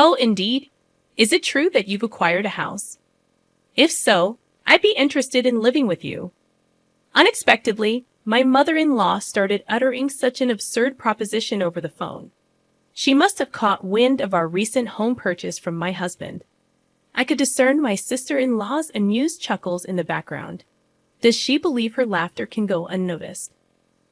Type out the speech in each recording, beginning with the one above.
Oh, indeed. Is it true that you've acquired a house? If so, I'd be interested in living with you. Unexpectedly, my mother-in-law started uttering such an absurd proposition over the phone. She must have caught wind of our recent home purchase from my husband. I could discern my sister-in-law's amused chuckles in the background. Does she believe her laughter can go unnoticed?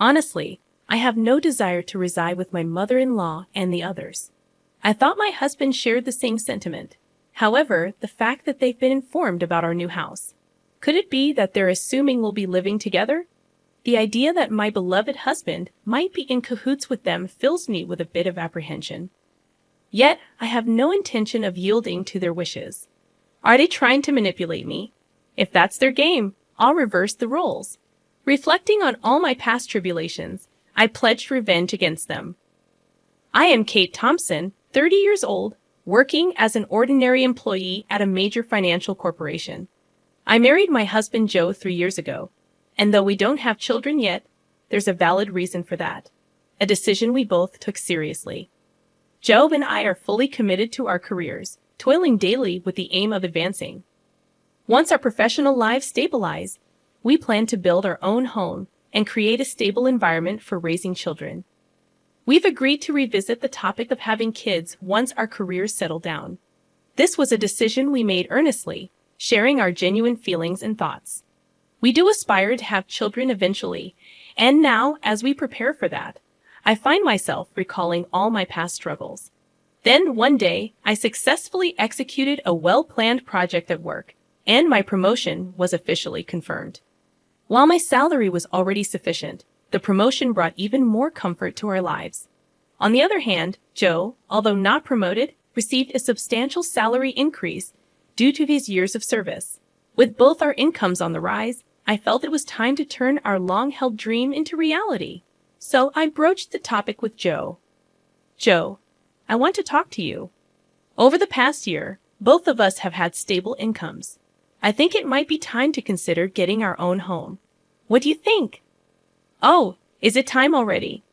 Honestly, I have no desire to reside with my mother-in-law and the others. I thought my husband shared the same sentiment. However, the fact that they've been informed about our new house. Could it be that they're assuming we'll be living together? The idea that my beloved husband might be in cahoots with them fills me with a bit of apprehension. Yet, I have no intention of yielding to their wishes. Are they trying to manipulate me? If that's their game, I'll reverse the roles. Reflecting on all my past tribulations, I pledged revenge against them. I am Kate Thompson, 30 years old, working as an ordinary employee at a major financial corporation. I married my husband Joe 3 years ago, and though we don't have children yet, there's a valid reason for that. A decision we both took seriously. Joe and I are fully committed to our careers, toiling daily with the aim of advancing. Once our professional lives stabilize, we plan to build our own home and create a stable environment for raising children. We've agreed to revisit the topic of having kids once our careers settle down. This was a decision we made earnestly, sharing our genuine feelings and thoughts. We do aspire to have children eventually, and now, as we prepare for that, I find myself recalling all my past struggles. Then, one day, I successfully executed a well-planned project at work, and my promotion was officially confirmed. While my salary was already sufficient, the promotion brought even more comfort to our lives. On the other hand, Joe, although not promoted, received a substantial salary increase due to his years of service. With both our incomes on the rise, I felt it was time to turn our long-held dream into reality. So I broached the topic with Joe. Joe, I want to talk to you. Over the past year, both of us have had stable incomes. I think it might be time to consider getting our own home. What do you think? Oh, is it time already?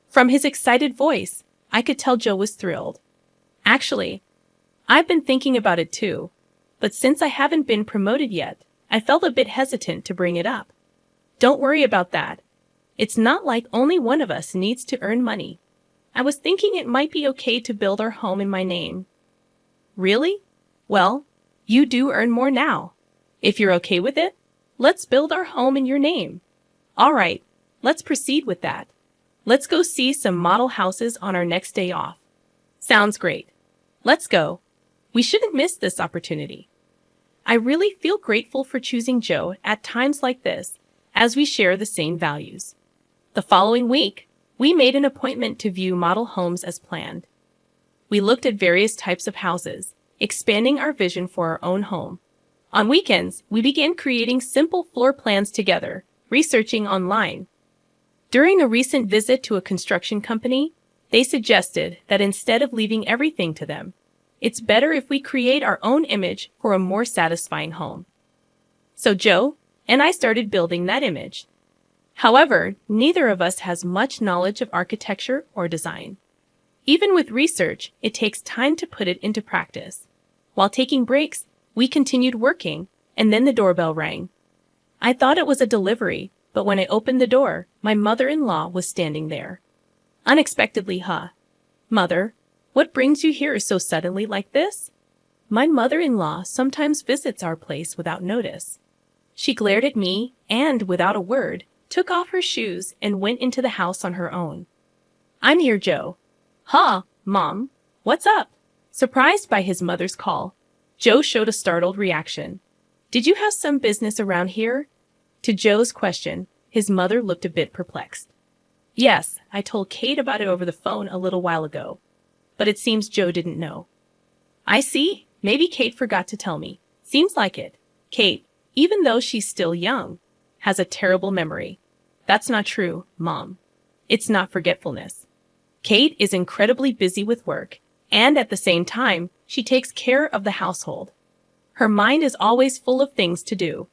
From his excited voice, I could tell Joe was thrilled. Actually, I've been thinking about it too, but since I haven't been promoted yet, I felt a bit hesitant to bring it up. Don't worry about that. It's not like only one of us needs to earn money. I was thinking it might be okay to build our home in my name. Really? Well, you do earn more now. If you're okay with it, let's build our home in your name. All right, let's proceed with that. Let's go see some model houses on our next day off. Sounds great. Let's go. We shouldn't miss this opportunity. I really feel grateful for choosing Joe at times like this, as we share the same values. The following week, we made an appointment to view model homes as planned. We looked at various types of houses, expanding our vision for our own home. On weekends, we began creating simple floor plans together, researching online. During a recent visit to a construction company, they suggested that instead of leaving everything to them, it's better if we create our own image for a more satisfying home. So Joe and I started building that image. However, neither of us has much knowledge of architecture or design. Even with research, it takes time to put it into practice. While taking breaks, we continued working, and then the doorbell rang. I thought it was a delivery, but when I opened the door, my mother-in-law was standing there. Unexpectedly, huh? Mother, what brings you here so suddenly like this? My mother-in-law sometimes visits our place without notice. She glared at me and, without a word, took off her shoes and went into the house on her own. I'm here, Joe. Huh, Mom? What's up? Surprised by his mother's call, Joe showed a startled reaction. Did you have some business around here? To Joe's question, his mother looked a bit perplexed. Yes, I told Kate about it over the phone a little while ago, but it seems Joe didn't know. I see. Maybe Kate forgot to tell me. Seems like it. Kate, even though she's still young, has a terrible memory. That's not true, Mom. It's not forgetfulness. Kate is incredibly busy with work, and at the same time, she takes care of the household. Her mind is always full of things to do.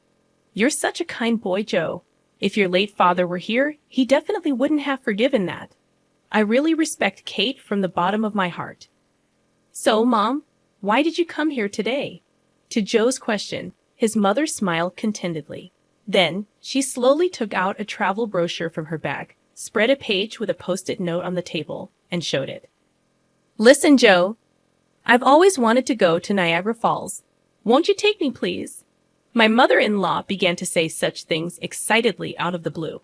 You're such a kind boy, Joe. If your late father were here, he definitely wouldn't have forgiven that. I really respect Kate from the bottom of my heart. So, Mom, why did you come here today? To Joe's question, his mother smiled contentedly. Then, she slowly took out a travel brochure from her bag, spread a page with a post-it note on the table, and showed it. Listen, Joe. I've always wanted to go to Niagara Falls. Won't you take me, please? My mother-in-law began to say such things excitedly out of the blue.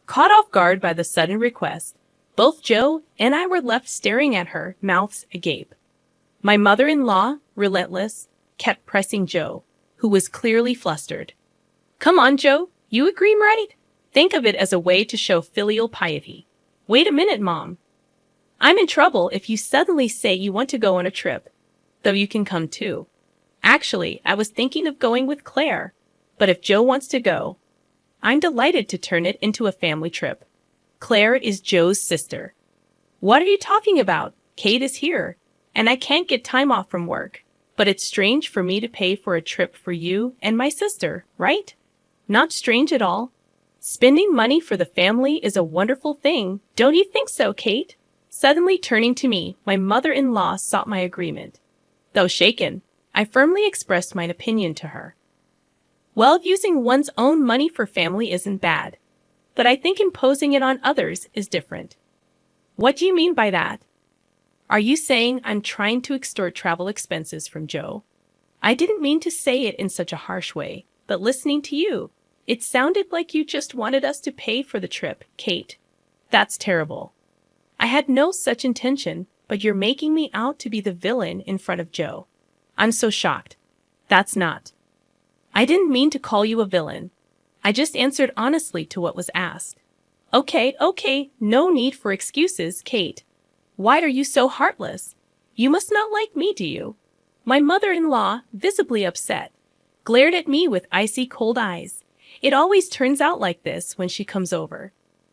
Caught off guard by the sudden request, both Joe and I were left staring at her, mouths agape. My mother-in-law, relentless, kept pressing Joe, who was clearly flustered. Come on, Joe, you agree, right? Think of it as a way to show filial piety. Wait a minute, Mom. I'm in trouble if you suddenly say you want to go on a trip, though you can come too. Actually, I was thinking of going with Claire, but if Joe wants to go, I'm delighted to turn it into a family trip. Claire is Joe's sister. What are you talking about? Kate is here, and I can't get time off from work, but it's strange for me to pay for a trip for you and my sister, right? Not strange at all. Spending money for the family is a wonderful thing, don't you think so, Kate? Suddenly turning to me, my mother-in-law sought my agreement. Though shaken, I firmly expressed my opinion to her. Well, using one's own money for family isn't bad, but I think imposing it on others is different. What do you mean by that? Are you saying I'm trying to extort travel expenses from Joe? I didn't mean to say it in such a harsh way, but listening to you, it sounded like you just wanted us to pay for the trip, Kate. That's terrible. I had no such intention, but you're making me out to be the villain in front of Joe. I'm so shocked. That's not. I didn't mean to call you a villain. I just answered honestly to what was asked. Okay, no need for excuses, Kate. Why are you so heartless? You must not like me, do you? My mother-in-law, visibly upset, glared at me with icy cold eyes. It always turns out like this when she comes over.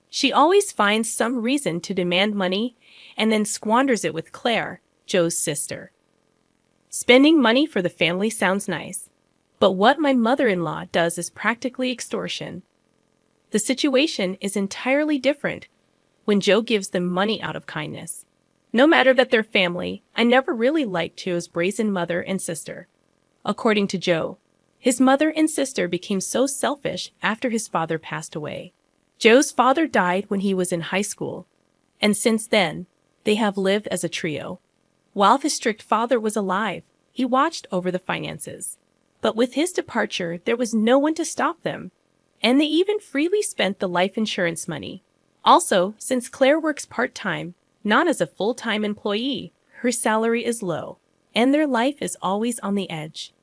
She always finds some reason to demand money and then squanders it with Claire, Joe's sister. Spending money for the family sounds nice, but what my mother-in-law does is practically extortion. The situation is entirely different when Joe gives them money out of kindness. No matter that they're family, I never really liked Joe's brazen mother and sister. According to Joe, his mother and sister became so selfish after his father passed away. Joe's father died when he was in high school, and since then, they have lived as a trio. While his strict father was alive, he watched over the finances. But with his departure, there was no one to stop them, and they even freely spent the life insurance money. Also, since Claire works part-time, not as a full-time employee, her salary is low, and their life is always on the edge.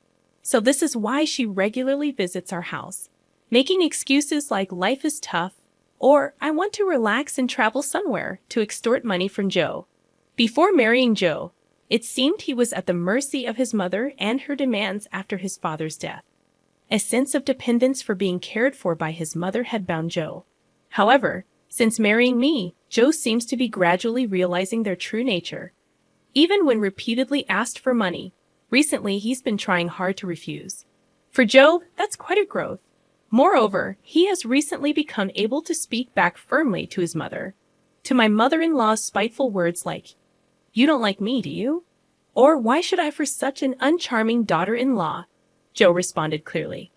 So this is why she regularly visits our house, making excuses like life is tough, or I want to relax and travel somewhere to extort money from Joe. Before marrying Joe, it seemed he was at the mercy of his mother and her demands after his father's death. A sense of dependence for being cared for by his mother had bound Joe. However, since marrying me, Joe seems to be gradually realizing their true nature. Even when repeatedly asked for money, recently he's been trying hard to refuse. For Joe, that's quite a growth. Moreover, he has recently become able to speak back firmly to his mother. To my mother-in-law's spiteful words like, "You don't like me, do you?" Or "Why should I for such an uncharming daughter-in-law?" Joe responded clearly.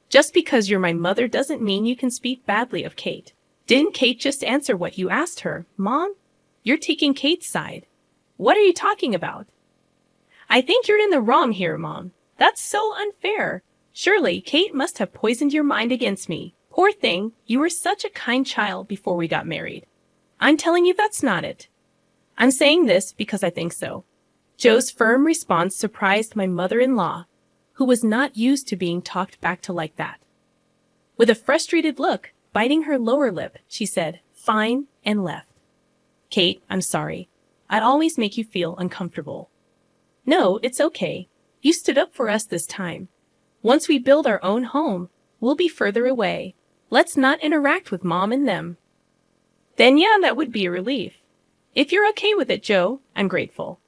"Just because you're my mother doesn't mean you can speak badly of Kate. Didn't Kate just answer what you asked her, Mom? You're taking Kate's side. What are you talking about?" "I think you're in the wrong here, Mom. That's so unfair. Surely Kate must have poisoned your mind against me. Poor thing, you were such a kind child before we got married." "I'm telling you that's not it. I'm saying this because I think so." Joe's firm response surprised my mother-in-law, who was not used to being talked back to like that. With a frustrated look, biting her lower lip, she said, "Fine," and left. "Kate, I'm sorry. I'd always make you feel uncomfortable." "No, it's okay. You stood up for us this time. Once we build our own home, we'll be further away. Let's not interact with Mom and them." "Then yeah, that would be a relief. If you're okay with it, Joe, I'm grateful.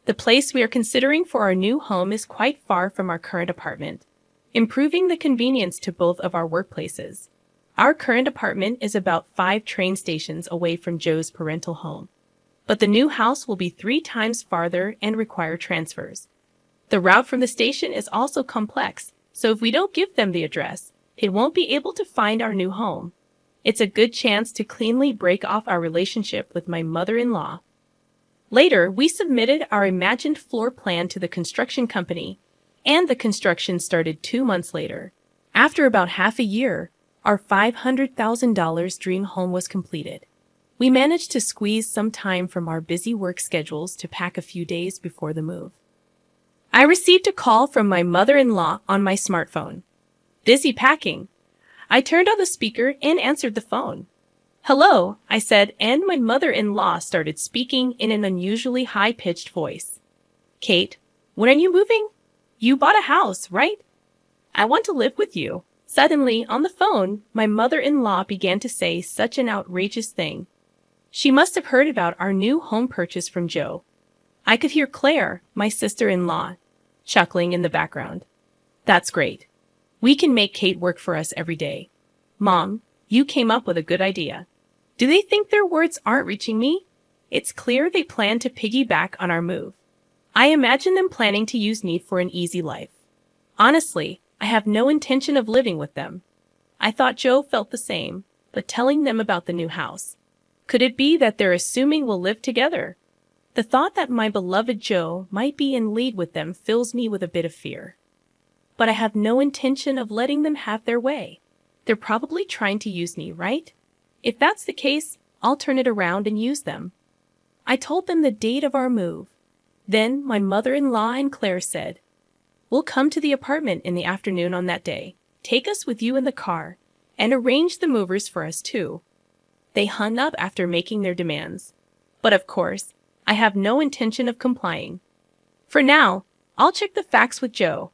The place we are considering for our new home is quite far from our current apartment, improving the convenience to both of our workplaces. Our current apartment is about 5 train stations away from Joe's parental home. but the new house will be 3 times farther and require transfers. The route from the station is also complex, so if we don't give them the address, they won't be able to find our new home. It's a good chance to cleanly break off our relationship with my mother-in-law. Later, we submitted our imagined floor plan to the construction company, and the construction started 2 months later. After about half a year, our $500,000 dream home was completed. We managed to squeeze some time from our busy work schedules to pack a few days before the move. I received a call from my mother-in-law on my smartphone. Busy packing. I turned on the speaker and answered the phone. Hello, I said, and my mother-in-law started speaking in an unusually high-pitched voice. Kate, when are you moving? You bought a house, right? I want to live with you. Suddenly, on the phone, my mother-in-law began to say such an outrageous thing. She must have heard about our new home purchase from Joe. I could hear Claire, my sister-in-law, chuckling in the background. That's great. We can make Kate work for us every day. Mom, you came up with a good idea. Do they think their words aren't reaching me? It's clear they plan to piggyback on our move. I imagine them planning to use me for an easy life. Honestly, I have no intention of living with them. I thought Joe felt the same, but telling them about the new house. Could it be that they're assuming we'll live together? The thought that my beloved Joe might be in league with them fills me with a bit of fear. But I have no intention of letting them have their way. They're probably trying to use me, right? If that's the case, I'll turn it around and use them. I told them the date of our move. Then my mother-in-law and Claire said, "We'll come to the apartment in the afternoon on that day. Take us with you in the car, and arrange the movers for us too." They hung up after making their demands. But of course, I have no intention of complying. For now, I'll check the facts with Joe.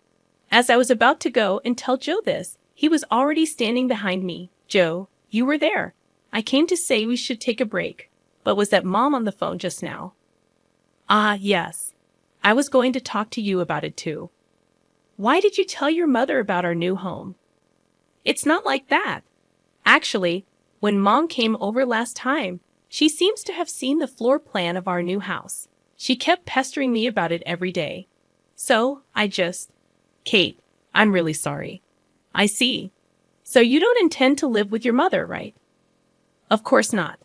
As I was about to go and tell Joe this, he was already standing behind me. Joe, you were there. I came to say we should take a break, but was that Mom on the phone just now? Ah, yes. I was going to talk to you about it too. Why did you tell your mother about our new home? It's not like that. Actually, when Mom came over last time, she seems to have seen the floor plan of our new house. She kept pestering me about it every day. So, Kate, I'm really sorry. I see. So you don't intend to live with your mother, right? Of course not.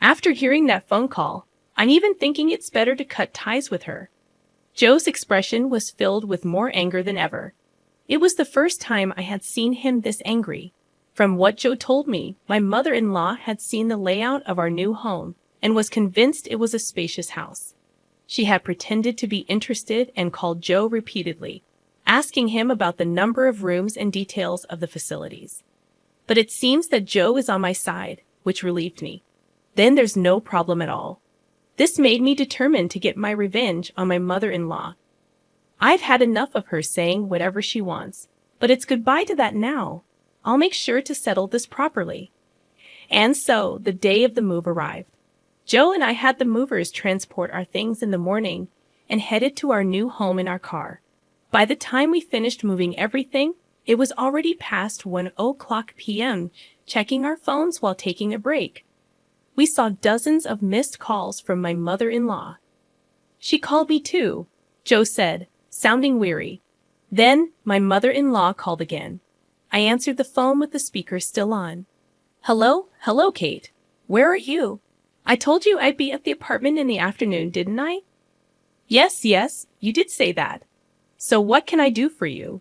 After hearing that phone call, I'm even thinking it's better to cut ties with her. Joe's expression was filled with more anger than ever. It was the first time I had seen him this angry. From what Joe told me, my mother-in-law had seen the layout of our new home and was convinced it was a spacious house. She had pretended to be interested and called Joe repeatedly, asking him about the number of rooms and details of the facilities. But it seems that Joe is on my side, which relieved me. Then there's no problem at all. This made me determined to get my revenge on my mother-in-law. I've had enough of her saying whatever she wants, but it's goodbye to that now. I'll make sure to settle this properly. And so, the day of the move arrived. Joe and I had the movers transport our things in the morning and headed to our new home in our car. By the time we finished moving everything, it was already past 1:00 p.m., checking our phones while taking a break. We saw dozens of missed calls from my mother-in-law. She called me too, Joe said, sounding weary. Then, my mother-in-law called again. I answered the phone with the speaker still on. Hello, Kate. Where are you? I told you I'd be at the apartment in the afternoon, didn't I? Yes, you did say that. So what can I do for you?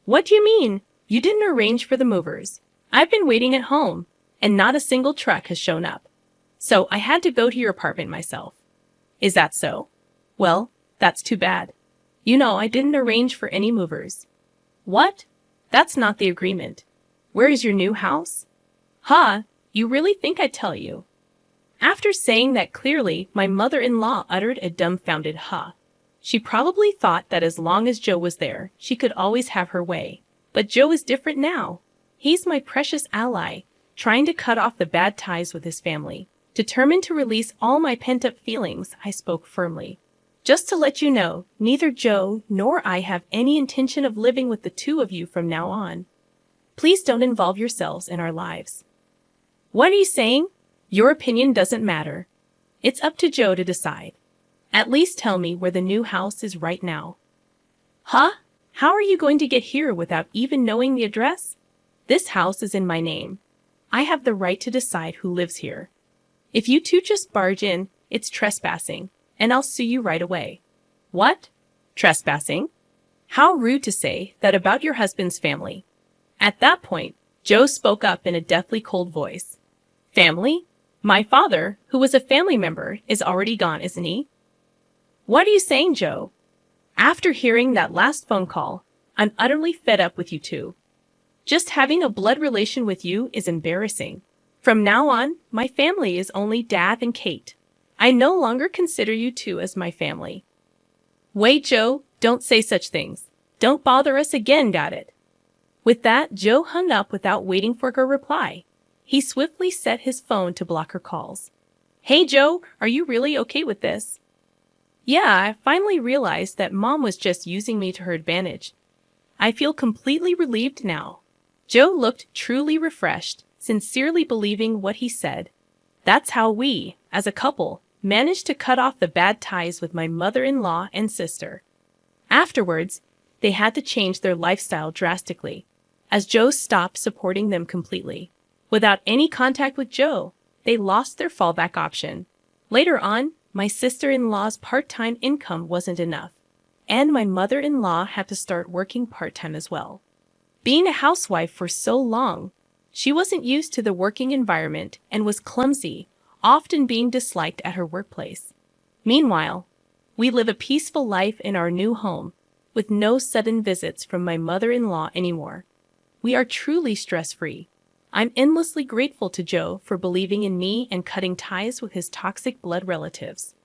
What do you mean? You didn't arrange for the movers. I've been waiting at home, and not a single truck has shown up. So I had to go to your apartment myself. Is that so? Well, that's too bad. You know, I didn't arrange for any movers. What? That's not the agreement. Where is your new house? Huh, you really think I'd tell you? After saying that clearly, my mother-in-law uttered a dumbfounded huh. She probably thought that as long as Joe was there, she could always have her way. But Joe is different now. He's my precious ally, trying to cut off the bad ties with his family. Determined to release all my pent-up feelings, I spoke firmly. Just to let you know, neither Joe nor I have any intention of living with the two of you from now on. Please don't involve yourselves in our lives. What are you saying? Your opinion doesn't matter. It's up to Joe to decide. At least tell me where the new house is right now. Huh? How are you going to get here without even knowing the address? This house is in my name. I have the right to decide who lives here. If you two just barge in, it's trespassing, and I'll sue you right away. What? Trespassing? How rude to say that about your husband's family. At that point, Joe spoke up in a deathly cold voice. Family? My father, who was a family member, is already gone, isn't he? What are you saying, Joe? After hearing that last phone call, I'm utterly fed up with you two. Just having a blood relation with you is embarrassing. From now on, my family is only Dad and Kate. I no longer consider you two as my family. Wait, Joe, don't say such things. Don't bother us again, got it? With that, Joe hung up without waiting for her reply. He swiftly set his phone to block her calls. Hey, Joe, are you really okay with this? Yeah, I finally realized that Mom was just using me to her advantage. I feel completely relieved now. Joe looked truly refreshed, sincerely believing what he said. That's how we, as a couple, managed to cut off the bad ties with my mother-in-law and sister. Afterwards, they had to change their lifestyle drastically, as Joe stopped supporting them completely. Without any contact with Joe, they lost their fallback option. Later on, my sister-in-law's part-time income wasn't enough, and my mother-in-law had to start working part-time as well. Being a housewife for so long, she wasn't used to the working environment and was clumsy, often being disliked at her workplace. Meanwhile, we live a peaceful life in our new home, with no sudden visits from my mother-in-law anymore. We are truly stress-free. I'm endlessly grateful to Joe for believing in me and cutting ties with his toxic blood relatives.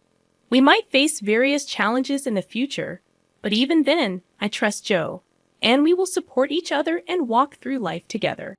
We might face various challenges in the future, but even then, I trust Joe, and we will support each other and walk through life together.